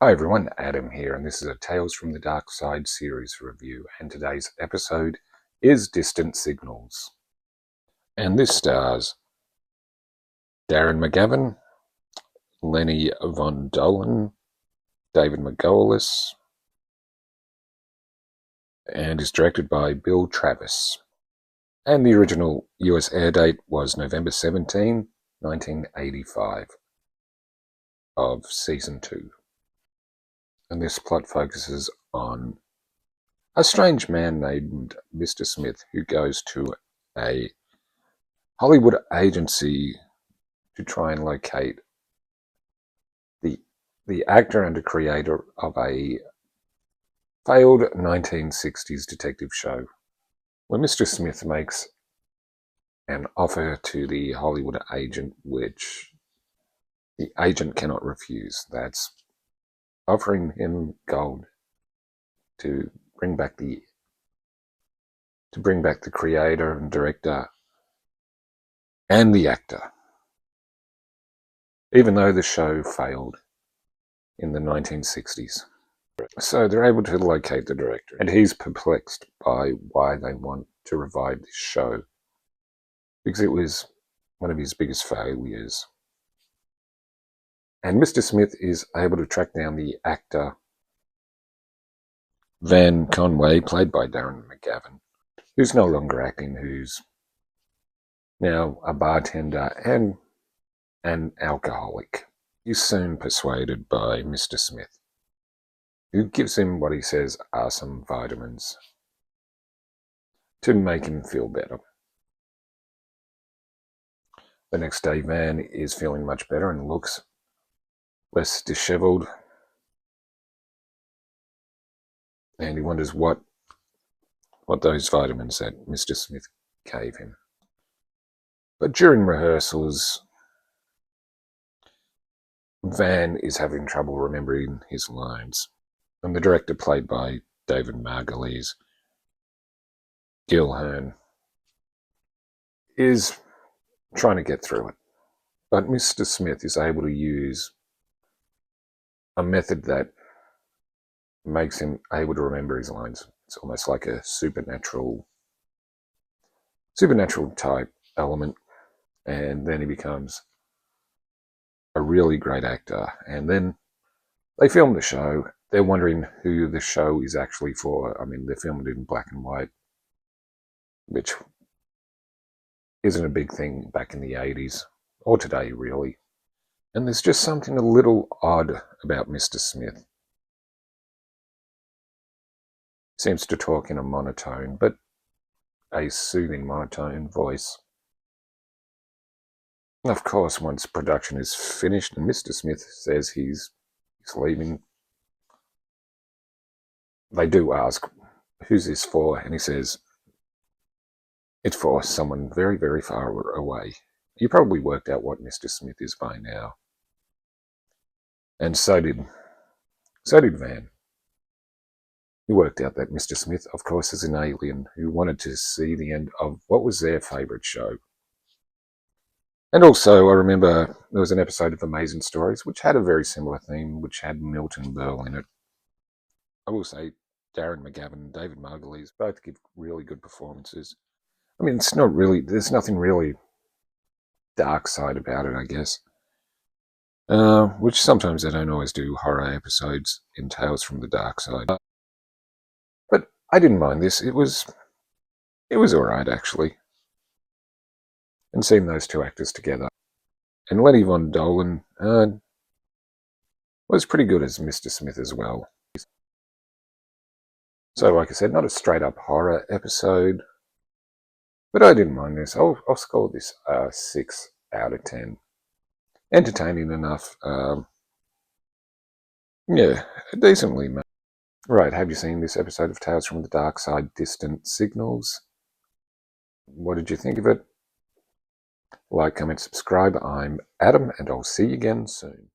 Hi everyone, Adam here, and this is a Tales from the Darkside series review, and today's episode is Distant Signals. And this stars Darren McGavin, Lenny Von Dolan, David McGolis, and is directed by Bill Travis. And the original US air date was November 17, 1985 of Season 2. And this plot focuses on a strange man named Mr. Smith who goes to a Hollywood agency to try and locate the actor and creator of a failed 1960s detective show, where Mr. Smith makes an offer to the Hollywood agent which the agent cannot refuse. That's offering him gold to bring back the creator and director and the actor, even though the show failed in the 1960s. So they're able to locate the director, and he's perplexed by why they want to revive this show, because it was one of his biggest failures. And Mr. Smith is able to track down the actor Van Conway, played by Darren McGavin, who's no longer acting, who's now a bartender and an alcoholic. He's soon persuaded by Mr. Smith, who gives him what he says are some vitamins to make him feel better. The next day, Van is feeling much better and looks less disheveled, and he wonders what those vitamins that Mr. Smith gave him. But during rehearsals, Van is having trouble remembering his lines, and the director, played by David Margulies, Gil Hearn, is trying to get through it. But Mr. Smith is able to use a method that makes him able to remember his lines. It's almost like a supernatural type element, and then he becomes a really great actor. And then they film the show. They're wondering who the show is actually for. I mean, they filmed it in black and white, which isn't a big thing back in the 80s, or today, really. And there's just something a little odd about Mr. Smith. He seems to talk in a monotone, but a soothing monotone voice. Of course, once production is finished and Mr. Smith says he's leaving, they do ask, who's this for? And he says, it's for someone very, very far away. You probably worked out what Mr. Smith is by now. And so did Van. He worked out that Mr. Smith, of course, is an alien who wanted to see the end of what was their favourite show. And also, I remember there was an episode of Amazing Stories which had a very similar theme, which had Milton Berle in it. I will say Darren McGavin and David Margulies both give really good performances. I mean, it's not really, there's nothing really dark side about it, I guess. Which sometimes they don't always do horror episodes in Tales from the Dark Side. But I didn't mind this. It was alright, actually. And seeing those two actors together. And Lenny Von Dolan was pretty good as Mr. Smith as well. So, like I said, not a straight-up horror episode, but I didn't mind this. I'll score this 6 out of 10. Entertaining enough. Yeah, decently made. Right, have you seen this episode of Tales from the Dark Side, Distant Signals? What did you think of it? Like, comment, subscribe. I'm Adam, and I'll see you again soon.